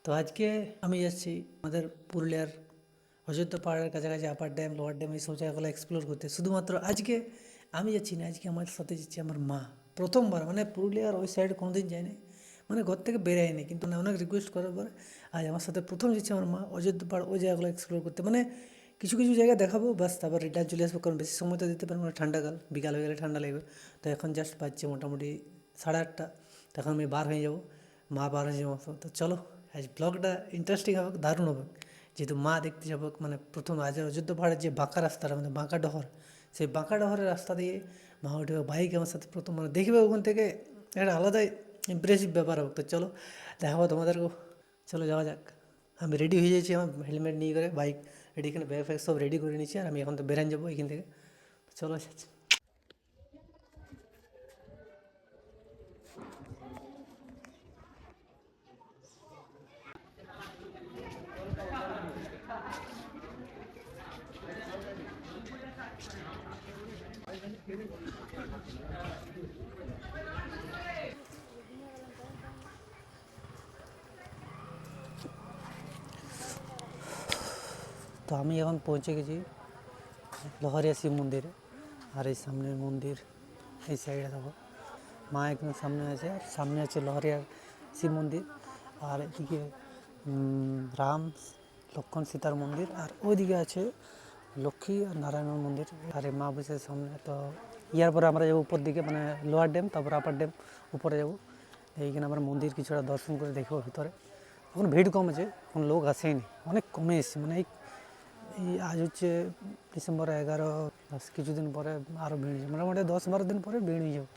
তো আজকে আমি যাচ্ছি আমাদের পুরুলিয়ার অযোধ্যা পাহাড়ের কাছাকাছি আপার ড্যাম লোয়ার ড্যাম এইসব জায়গাগুলো এক্সপ্লোর করতে। শুধুমাত্র আজকে আমি যাচ্ছি না, আজকে আমার সাথে যাচ্ছে আমার মা। প্রথমবার মানে পুরুলিয়ার ওই সাইড কোনোদিন যায়নি, মানে ঘর থেকে বেরোয়নি, কিন্তু না অনেক রিকোয়েস্ট করার পরে আজ আমার সাথে প্রথম যাচ্ছে আমার মা অযোধ্যা পাহাড় ওই জায়গাগুলো এক্সপ্লোর করতে। মানে কিছু কিছু জায়গা দেখাবো বাস, তারপর রিটার্ন চলে আসবো, কারণ বেশি সময় তো দিতে পারবো না, ঠান্ডাকাল, বিকাল হয়ে গেলে ঠান্ডা লাগবে। তো এখন জাস্ট বাজছে মোটামুটি 8:30, তখন আমি বার হয়ে যাবো, মা বার হয়ে যাবো। তো চলো আজ ব্লগটা ইন্টারেস্টিং হবে, দারুণ হবে, যেহেতু মা দেখতে যাবো। মানে প্রথম আজ অযোধ্যা পাহাড়ের যে বাঁকা রাস্তাটা, মানে বাঁকা ডহর, সেই বাঁকা ডহরের রাস্তা দিয়ে মা উঠবে বাইক আমার সাথে প্রথম, মানে দেখবে ওখান থেকে একটা আলাদাই ইমপ্রেসিভ ব্যাপার হবে। তো চলো দেখাবো তোমাদেরকেও, চলো যাওয়া যাক। আমি রেডি হয়ে যাচ্ছি, আমার হেলমেট নিয়ে করে বাইক রেডি, এখানে ব্যাগ ফ্যাগ সব রেডি করে নিচ্ছি, আর আমি এখন তো বেরান যাবো এখান থেকে। তো চলো যাচ্ছি। তো আমি এখন পৌঁছে গেছি লহরিয়া শিব মন্দিরে, আর এই সামনের মন্দির এই সাইডে দেখো, মা একদম সামনে আছে, আর সামনে আছে লহরিয়ার শিব মন্দির, আর এদিকে রাম লক্ষ্মণ সীতার মন্দির, আর ওইদিকে আছে লক্ষ্মী আর নারায়ণের মন্দির, আর এই মা বসে সামনে। তো ইয়ার পরে আমরা যাবো উপর দিকে, মানে লোয়ার ড্যাম, তারপর আপার ড্যাম উপরে যাবো। এইখানে আমরা মন্দির কিছুটা দর্শন করে দেখবো ভিতরে। এখন ভিড় কম আছে, এখন লোক আসেনি, অনেক কমে এসছে। মানে এই আজ হচ্ছে ডিসেম্বর 11, কিছুদিন পরে আরও ভিড় হয়ে যাবে, মোটামুটি 10-12 দিন পরে ভিড় হয়ে যাবে।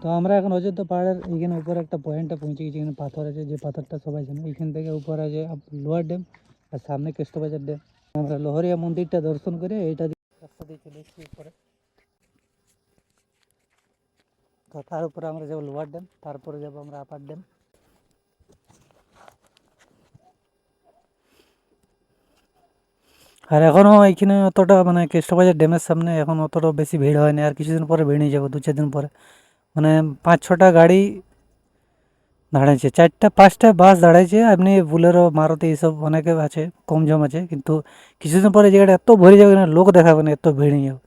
তো আমরা এখন অযোধ্যা পাহাড়ের এইখানে উপরে একটা পয়েন্টে পৌঁছে গেছি, এখানে পাথর আছে, যে পাথরটা সবাই জানে। এইখান থেকে উপরে আছে লোয়ার ড্যাম, আর সামনে কৃষ্ণবাজার ড্যাম। আমরা লোহরিয়া মন্দিরটা দর্শন করে এইটা রাস্তা দিয়ে চলে এসেছি উপরে। তো তার উপরে আমরা যাবো লোয়ার ড্যাম, তারপরে যাবো আমরা আপার ড্যাম। আর এখনও এইখানে অতটা, মানে কৃষ্ণবাজার ড্যামের সামনে এখন অতটা বেশি ভিড় হয়নি, আর কিছুদিন পরে ভিড় হয়ে যাবো, 2-4 দিন পরে। মানে 5-6টা গাড়ি দাঁড়াইছে, 4টা-5টা বাস দাঁড়াইছে, এমনি বুলেরো মারুতি এইসব অনেকে আছে, কম জম আছে, কিন্তু কিছুদিন পরে জায়গাটা এত ভরে যাবে না, লোক দেখাবে না, এত ভিড় হয়ে যাবে।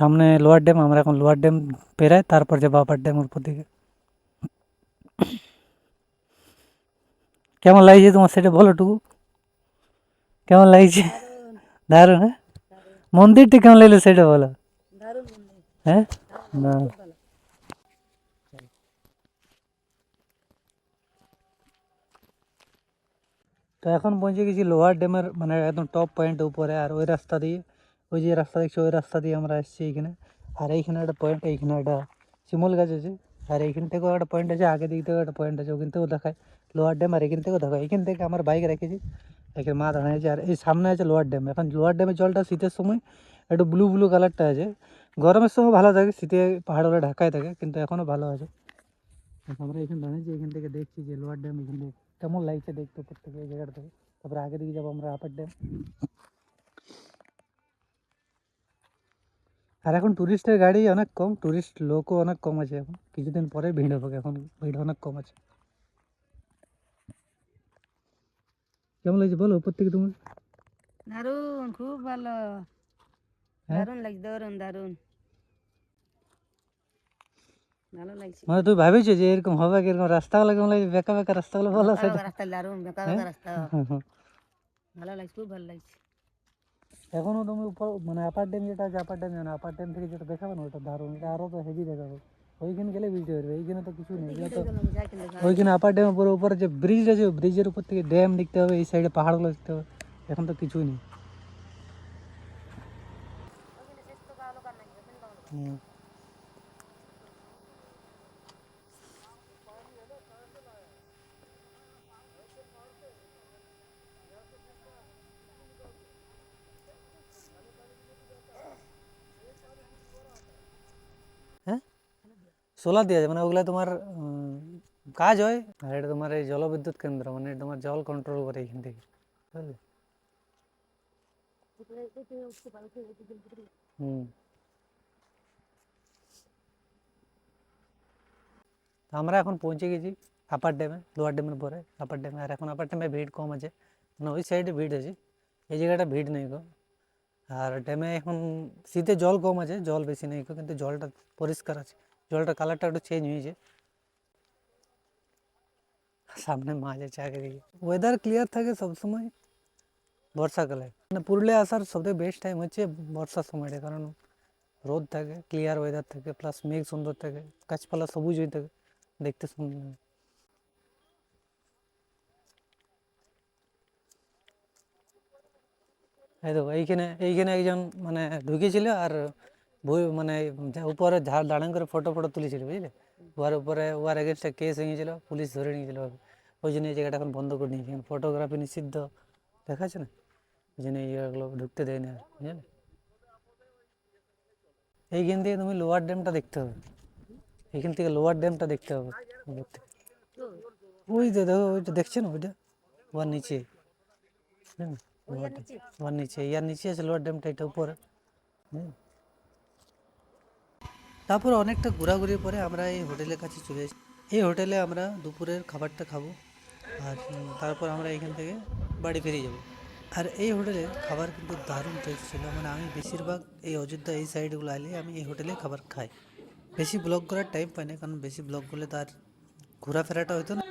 সামনে লোয়ার ড্যাম, আমরা এখন লোয়ার ড্যাম পেরাই, তারপর যাবো আপার ড্যাম উপর দিকে। কেমন লাগছে তোমার সেটা বলো টুকু, কেমন লাগছে? দারুণ, হ্যাঁ? মন্দিরটা কেমন লাগলো সেটা বলো। হ্যাঁ, না তো এখন পৌঁছে গেছি লোহার ড্যামের, মানে একদম টপ পয়েন্টের উপরে, আর ওই রাস্তা দিয়ে, ওই যে রাস্তা দেখছো ওই রাস্তা দিয়ে আমরা এসেছি এইখানে। আর এইখানে একটা পয়েন্ট, এইখানে একটা শিমুল গাছ আছে, আর এইখান থেকেও একটা পয়েন্ট আছে, আগে দিক থেকেও একটা পয়েন্ট আছে, ওখান থেকেও দেখায় লোহার ড্যাম, আর এখান থেকেও দেখায়। এখান থেকে আমার বাইক রেখেছি, এখানে মা দাঁড়িয়েছে, আর এই সামনে আছে লোহার ড্যাম। এখন লোহার ড্যামের জলটা শীতের সময় একটু ব্লু ব্লু কালারটা আছে, গরমের সময় ভালো থাকে, শীতে পাহাড়গুলো ঢাকায় থাকে, কিন্তু এখনও ভালো আছে। আমরা এখানে দাঁড়িয়েছি, এখান থেকে দেখছি যে লোয়ার ড্যাম এখান থেকে কেমন লাগছে দেখতে উপর থেকে, এই জায়গাটা থেকে। তারপরে আগে দিকে যাবো আমরা আপার ড্যাম। আর এখন টুরিস্টের গাড়ি অনেক কম, টুরিস্ট লোকও অনেক কম আছে, এখন কিছুদিন পরে ভিড় হবে, এখন ভিড় অনেক কম আছে। কেমন লাগছে বলো উপর থেকে তুমি? দারুণ, খুব ভালো। হ্যাঁ, দারুণ লাগছে, দারুণ দারুণ ভালো লাগছে। মানে তুই ভাবিছো যে এরকম হবে, এরকম রাস্তাগুলো কেমন লাগছে, বেঁকা বেঁকা রাস্তাগুলো বলো বেঁকা সেটা। বেঁকা রাস্তা, দারুণ বেঁকা হ্যাঁ, বেঁকা রাস্তা। ভালো লাগছে, খুব ভালো লাগছে। এখনো তুমি উপর, মানে আপার ড্যাম যেটা আছে, আপার ড্যাম জানো, আপার ড্যাম থেকে যেটা দেখাবে না ওটা দারুণ, এটা আরো তো হেভি দেখাবে। ওইখানে গেলে বুঝতে পারবে, এইখানে তো কিছু নেই, এটা তো ওইখানে আপার ড্যামের উপরে, উপরে যে ব্রিজ আছে, ব্রিজের উপর থেকে ড্যাম দেখতে হবে, এই সাইডে পাহাড়গুলো দেখতে হবে, এখন তো কিছুই নেই। হুম। হ্যাঁ, সোলার দিয়ে আছে, মানে ওগুলা তোমার কাজ হয়, আর এটা তোমার এই জলবিদ্যুৎ কেন্দ্র, মানে তোমার জল কন্ট্রোল করে এখান থেকে, বুঝলে? হুম। তো আমরা এখন পৌঁছে গেছি আপার ড্যামে, লোয়ার ড্যামের পরে আপার ড্যামে। আর এখন আপার ড্যামে ভিড় কম আছে, মানে ওই সাইডে ভিড় আছে, এই জায়গাটা ভিড় নেই গো। আর ড্যামে এখন শীতে জল কম আছে, জল বেশি নেই গো, কিন্তু জলটা পরিষ্কার আছে, জলটার কালারটা একটু চেঞ্জ হয়েছে। সামনে মাছ আছে আগে দিকে। ওয়েদার ক্লিয়ার থাকে সবসময় বর্ষাকালে, মানে পুরুলিয়া আসার সবথেকে বেস্ট টাইম হচ্ছে বর্ষার সময়টা, কারণ রোদ থাকে, ক্লিয়ার ওয়েদার থাকে, প্লাস মেঘ সুন্দর থাকে, গাছপালা সবুজ হয়ে থাকে, দেখতে সুন্দর লাগে। এই দেখো এইখানে এইখানে একজন মানে ঢুকেছিল, আর মানে উপরে ঝাড় দাঁড়ান করে ফটো ফটো তুলেছিল, বুঝলে। ওর উপরে ওর এগেনস্টে কেস হয়েছিল, পুলিশ ধরে নিয়েছিল ওকে। ওই জন্য এই জায়গাটা এখন বন্ধ করে নিয়েছে, ফটোগ্রাফি নিষিদ্ধ দেখাচ্ছে না, ওই জন্য এই জায়গাগুলো ঢুকতে দেয় না, বুঝলে। এইখান থেকে তুমি লোয়ার ড্যামটা দেখতে হবে, এইখান থেকে লোয়ার ড্যামটা দেখতে হবে উপর থেকে। ওই যে দেখো, ওইটা দেখছো না, ওইটা ওর নিচে, বুঝলেন? লোয়ার ড্যাম ওর নিচে, ইয়ার নিচে আছে লোয়ার ড্যামটা, এটা উপরে। তারপর অনেকটা ঘোরাঘুরির পরে আমরা এই হোটেলের কাছে চলে এসেছি। এই হোটেলে আমরা দুপুরের খাবারটা খাবো, আর তারপর আমরা এখান থেকে বাড়ি ফিরে যাব। আর এই হোটেলের খাবার কিন্তু দারুণ টেস্ট ছিল, মানে আমি বেশিরভাগ এই অযোধ্যা এই সাইডগুলো আইলে আমি এই হোটেলে খাবার খাই। বেশি ব্লগ করার টাইম পাই না, কারণ বেশি ব্লগ করলে তার ঘোরাফেরাটা হতো না।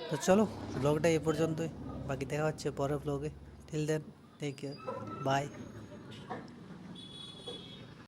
তো চলো, ব্লগটা এ পর্যন্তই, বাকি দেখা হচ্ছে পরের ব্লগে। Till then, take care, by.